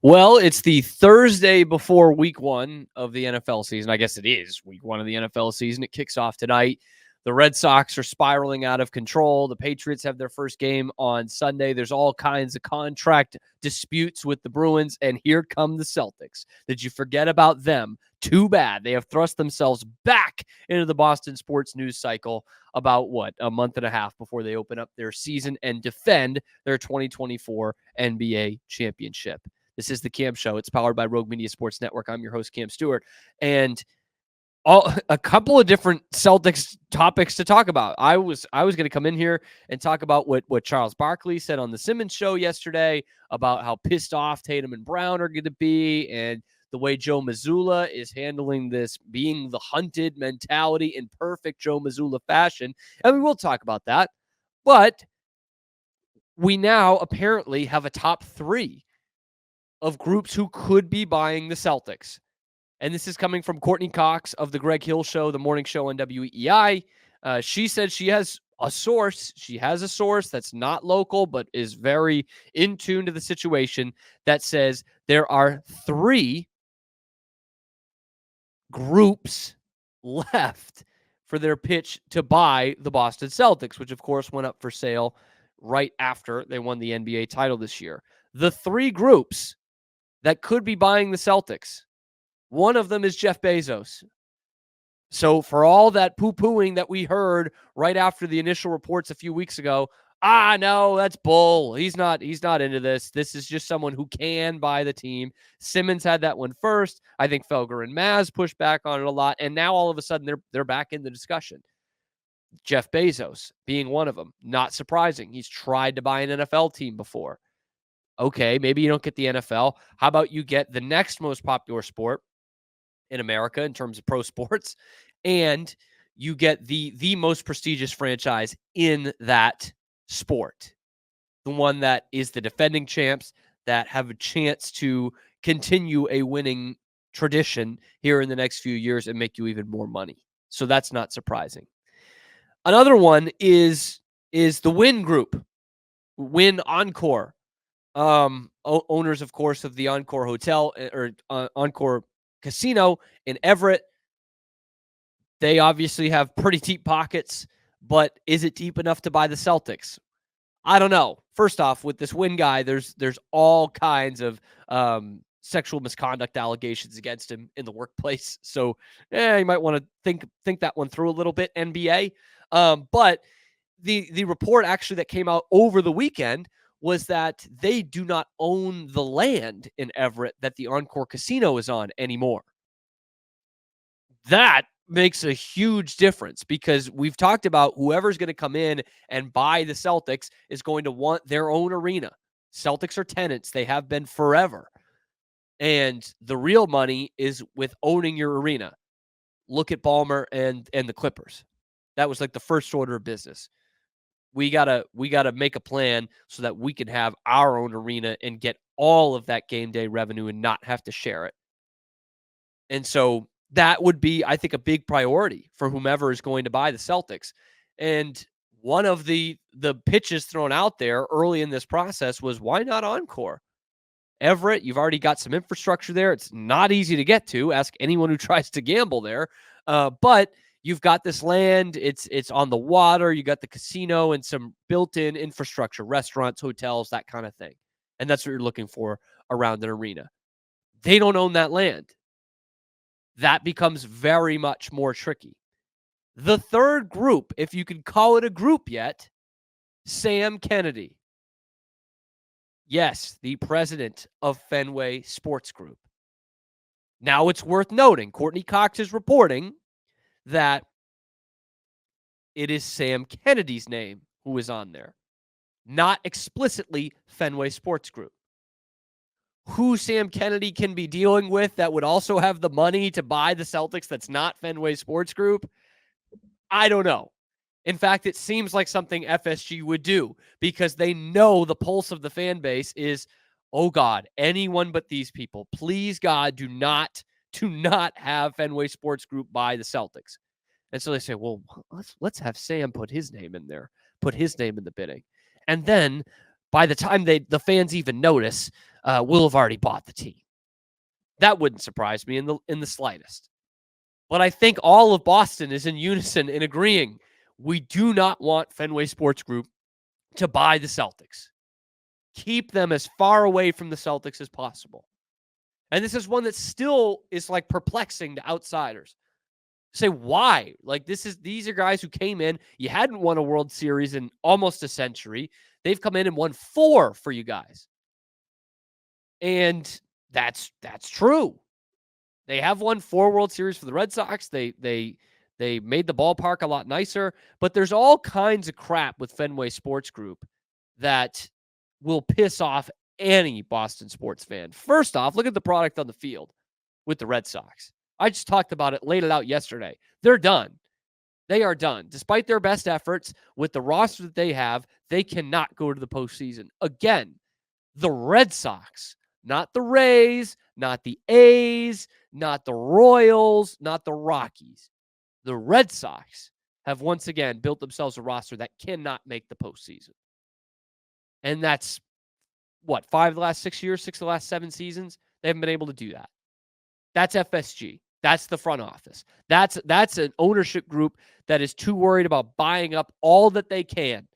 Well, it's the Thursday before week one of the NFL season. I guess it is week one of the NFL season. It kicks off tonight. The Red Sox are spiraling out of control. The Patriots have their first game on Sunday. There's all kinds of contract disputes with the Bruins, and here come the Celtics. Did you forget about them? Too bad. They have thrust themselves back into the Boston sports news cycle about, a month and a half before they open up their season and defend their 2024 NBA championship. This is the Cam Show. It's powered by Rogue Media Sports Network. I'm your host, Cam Stewart. And a couple of different Celtics topics to talk about. I was going to come in here and talk about what Charles Barkley said on the Simmons show yesterday about how pissed off Tatum and Brown are going to be, and the way Joe Mazzulla is handling this being the hunted mentality in perfect Joe Mazzulla fashion. And we will talk about that. But we now apparently have a top three of groups who could be buying the Celtics. And this is coming from Courtney Cox of the Greg Hill Show, the morning show on WEEI. She said she has a source. She has a source that's not local, but is very in tune to the situation, that says there are three groups left for their pitch to buy the Boston Celtics, which of course went up for sale right after they won the NBA title this year. The three groups that could be buying the Celtics, one of them is Jeff Bezos. So for all that poo-pooing that we heard right after the initial reports a few weeks ago, no, that's bull. He's not into this. This is just someone who can buy the team. Simmons had that one first. I think Felger and Maz pushed back on it a lot, and now all of a sudden they're back in the discussion. Jeff Bezos being one of them. Not surprising. He's tried to buy an NFL team before. Okay, maybe you don't get the NFL. How about you get the next most popular sport in America in terms of pro sports, and you get the most prestigious franchise in that sport, the one that is the defending champs, that have a chance to continue a winning tradition here in the next few years and make you even more money. So that's not surprising. Another one is the Wynn Group, Wynn Encore, owners, of course, of the Encore Hotel or Encore Casino in Everett. They obviously have pretty deep pockets, but is it deep enough to buy the Celtics? I don't know. First off, with this Wynn guy, there's all kinds of sexual misconduct allegations against him in the workplace. So you might want to think that one through a little bit, NBA. But the report actually that came out over the weekend was that they do not own the land in Everett that the Encore Casino is on anymore. That makes a huge difference, because we've talked about whoever's going to come in and buy the Celtics is going to want their own arena. Celtics are tenants. They have been forever. And the real money is with owning your arena. Look at Ballmer and the Clippers. That was like the first order of business. We gotta make a plan so that we can have our own arena and get all of that game day revenue and not have to share it. And so that would be, I think, a big priority for whomever is going to buy the Celtics. And one of the pitches thrown out there early in this process was, why not Encore? Everett, you've already got some infrastructure there. It's not easy to get to. Ask anyone who tries to gamble there. But you've got this land. It's on the water. You got the casino and some built-in infrastructure, restaurants, hotels, that kind of thing. And that's what you're looking for around an arena. They don't own that land. That becomes very much more tricky. The third group, if you can call it a group yet, Sam Kennedy. Yes, the president of Fenway Sports Group. Now, it's worth noting, Courtney Cox is reporting that it is Sam Kennedy's name who is on there, not explicitly Fenway Sports Group. Who Sam Kennedy can be dealing with that would also have the money to buy the Celtics that's not Fenway Sports Group, I don't know. In fact, it seems like something FSG would do, because they know the pulse of the fan base is, oh God, anyone but these people. Please, God, do not have Fenway Sports Group buy the Celtics. And so they say, well, let's have Sam put his name in there, put his name in the bidding. And then by the time the fans even notice, will have already bought the team. That wouldn't surprise me in the slightest. But I think all of Boston is in unison in agreeing we do not want Fenway Sports Group to buy the Celtics. Keep them as far away from the Celtics as possible. And this is one that still is like perplexing to outsiders. Say why? Like these are guys who came in. You hadn't won a World Series in almost a century. They've come in and won 4 for you guys. And that's true. They have won 4 World Series for the Red Sox. They made the ballpark a lot nicer, but there's all kinds of crap with Fenway Sports Group that will piss off any Boston sports fan. First off, look at the product on the field with the Red Sox. I just talked about it, laid it out yesterday. They're done. They are done. Despite their best efforts with the roster that they have, they cannot go to the postseason. Again, the Red Sox, not the Rays, not the A's, not the Royals, not the Rockies. The Red Sox have once again built themselves a roster that cannot make the postseason. And that's, 5 of the last 6 years, 6 of the last 7 seasons? They haven't been able to do that. That's FSG. That's the front office. That's an ownership group that is too worried about buying up all that they can.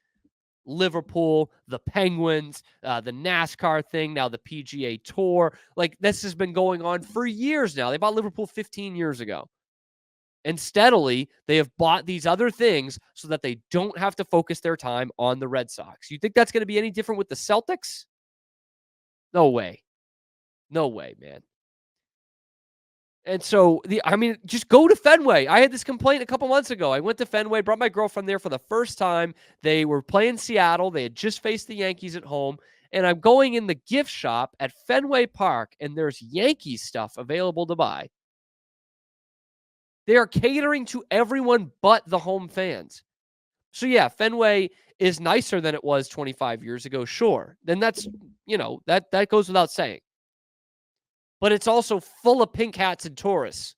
Liverpool, the Penguins, the NASCAR thing, now the PGA Tour. Like, this has been going on for years now. They bought Liverpool 15 years ago. And steadily, they have bought these other things so that they don't have to focus their time on the Red Sox. You think that's going to be any different with the Celtics? No way. No way, man. And so, just go to Fenway. I had this complaint a couple months ago. I went to Fenway, brought my girlfriend there for the first time. They were playing Seattle. They had just faced the Yankees at home. And I'm going in the gift shop at Fenway Park, and there's Yankees stuff available to buy. They are catering to everyone but the home fans. So, yeah, Fenway is nicer than it was 25 years ago, sure. Then that's, that goes without saying. But it's also full of pink hats and tourists.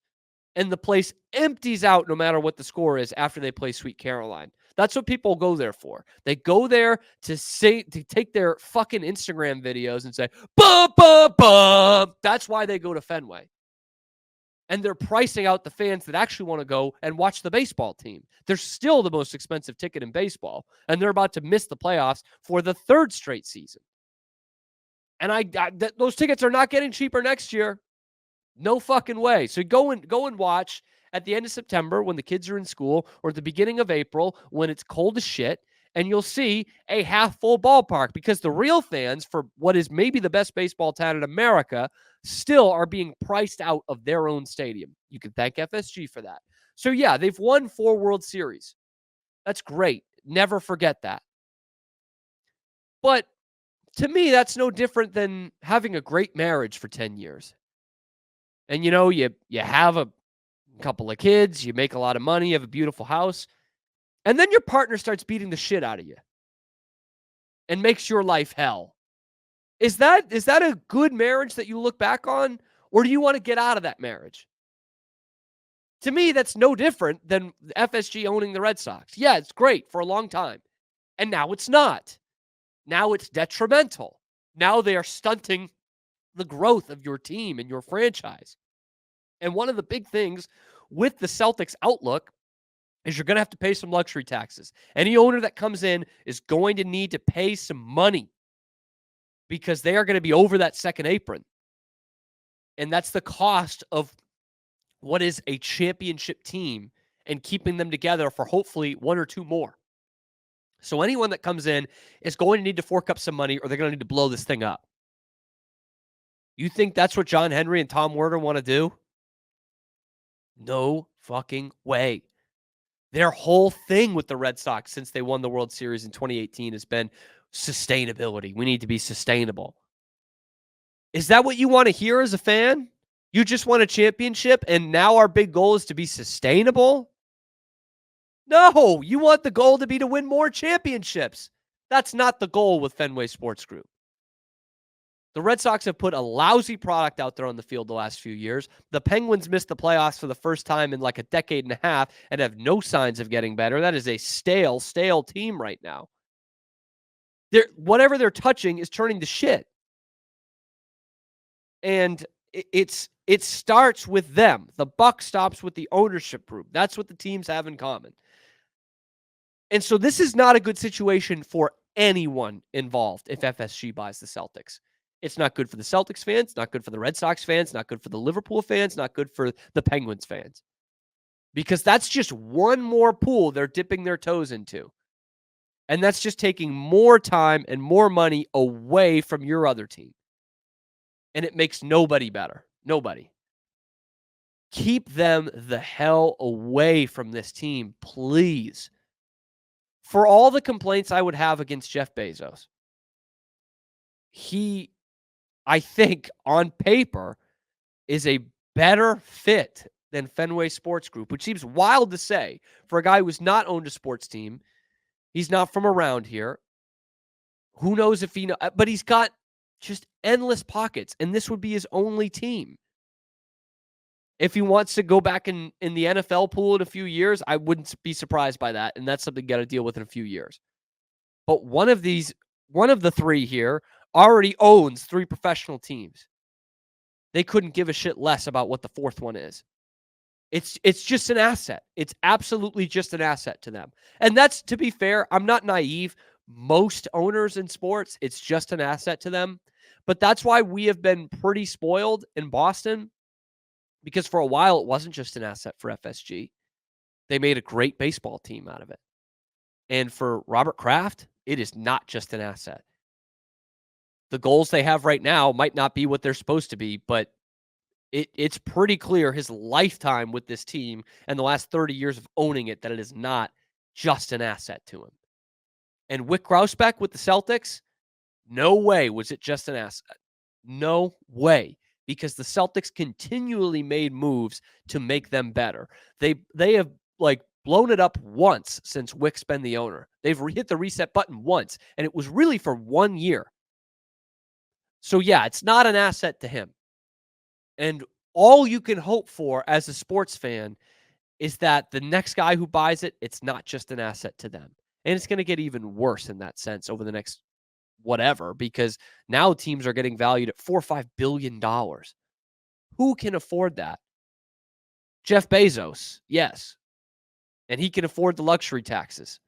And the place empties out no matter what the score is after they play Sweet Caroline. That's what people go there for. They go there to take their fucking Instagram videos and say, bum, bum, bum. That's why they go to Fenway. And they're pricing out the fans that actually want to go and watch the baseball team. They're still the most expensive ticket in baseball, and they're about to miss the playoffs for the 3rd straight season. And those tickets are not getting cheaper next year. No fucking way. So go and watch at the end of September when the kids are in school, or at the beginning of April when it's cold as shit, and you'll see a half-full ballpark, because the real fans for what is maybe the best baseball town in America still are being priced out of their own stadium. You can thank FSG for that. So, yeah, they've won 4 World Series. That's great. Never forget that. But to me, that's no different than having a great marriage for 10 years. And, you have a couple of kids, you make a lot of money, you have a beautiful house, and then your partner starts beating the shit out of you and makes your life hell. Is that a good marriage that you look back on, or do you want to get out of that marriage? To me, that's no different than FSG owning the Red Sox. Yeah, it's great for a long time. And now it's not. Now it's detrimental. Now they are stunting the growth of your team and your franchise. And one of the big things with the Celtics outlook is you're going to have to pay some luxury taxes. Any owner that comes in is going to need to pay some money, because they are going to be over that second apron. And that's the cost of what is a championship team and keeping them together for hopefully 1 or 2 more. So anyone that comes in is going to need to fork up some money, or they're going to need to blow this thing up. You think that's what John Henry and Tom Werner want to do? No fucking way. Their whole thing with the Red Sox since they won the World Series in 2018 has been sustainability. We need to be sustainable. Is that what you want to hear as a fan? You just want a championship, and now our big goal is to be sustainable? No, you want the goal to be to win more championships. That's not the goal with Fenway Sports Group. The Red Sox have put a lousy product out there on the field the last few years. The Penguins missed the playoffs for the first time in like a decade and a half and have no signs of getting better. That is a stale team right now. whatever they're touching is turning to shit. And it starts with them. The buck stops with the ownership group. That's what the teams have in common. And so this is not a good situation for anyone involved if FSG buys the Celtics. It's not good for the Celtics fans, not good for the Red Sox fans, not good for the Liverpool fans, not good for the Penguins fans. Because that's just one more pool they're dipping their toes into. And that's just taking more time and more money away from your other team. And it makes nobody better. Nobody. Keep them the hell away from this team, please. For all the complaints I would have against Jeff Bezos, he, I think, on paper, is a better fit than Fenway Sports Group, which seems wild to say for a guy who's not owned a sports team. He's not from around here. Who knows if he knows, but he's got just endless pockets, and this would be his only team. If he wants to go back in the NFL pool in a few years, I wouldn't be surprised by that, and that's something you got to deal with in a few years. But one of the three here already owns 3 professional teams. They couldn't give a shit less about what the fourth one is. It's just an asset. It's absolutely just an asset to them. And that's, to be fair, I'm not naive. Most owners in sports, it's just an asset to them. But that's why we have been pretty spoiled in Boston, because for a while it wasn't just an asset for FSG. They made a great baseball team out of it. And for Robert Kraft, it is not just an asset. The goals they have right now might not be what they're supposed to be, but it's pretty clear his lifetime with this team and the last 30 years of owning it that it is not just an asset to him. And Wyc Grousbeck with the Celtics, no way was it just an asset. No way. Because the Celtics continually made moves to make them better. They have blown it up once since Wyc's been the owner. They've hit the reset button once, and it was really for 1 year. So yeah, it's not an asset to him. And all you can hope for as a sports fan is that the next guy who buys it, it's not just an asset to them. And it's going to get even worse in that sense over the next whatever, because now teams are getting valued at $4 or $5 billion. Who can afford that? Jeff Bezos, yes. And he can afford the luxury taxes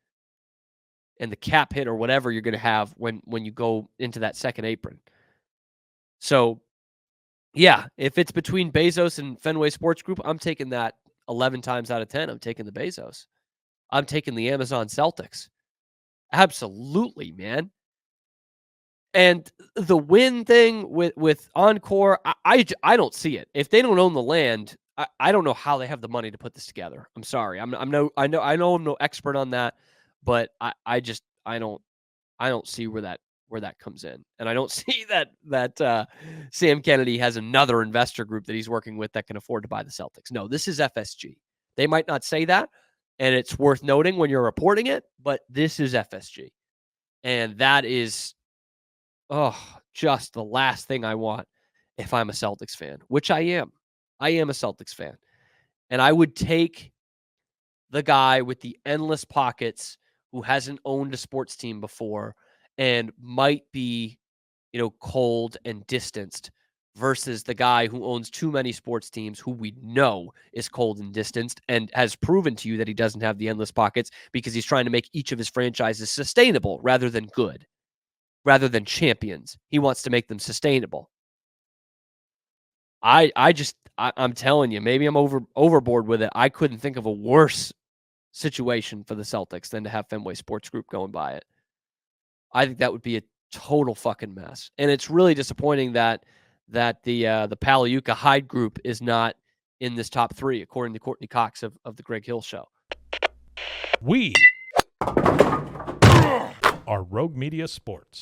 and the cap hit or whatever you're going to have when you go into that second apron. So, yeah, if it's between Bezos and Fenway Sports Group, I'm taking that 11 times out of 10. I'm taking the Bezos. I'm taking the Amazon Celtics. Absolutely, man. And the win thing with Encore, I don't see it. If they don't own the land, I don't know how they have the money to put this together. I'm sorry. I know I'm no expert on that, but I don't see where that comes in. And I don't see that Sam Kennedy has another investor group that he's working with that can afford to buy the Celtics. No, this is FSG. They might not say that, and it's worth noting when you're reporting it, but this is FSG. And that is just the last thing I want if I'm a Celtics fan, which I am. I am a Celtics fan. And I would take the guy with the endless pockets who hasn't owned a sports team before and might be, cold and distanced versus the guy who owns too many sports teams who we know is cold and distanced and has proven to you that he doesn't have the endless pockets because he's trying to make each of his franchises sustainable rather than good. Rather than champions. He wants to make them sustainable. I'm telling you, maybe I'm overboard with it. I couldn't think of a worse situation for the Celtics than to have Fenway Sports Group going by it. I think that would be a total fucking mess. And it's really disappointing that the Palaiuka Hyde group is not in this top 3, according to Courtney Cox of the Greg Hill Show. We are Rogue Media Sports.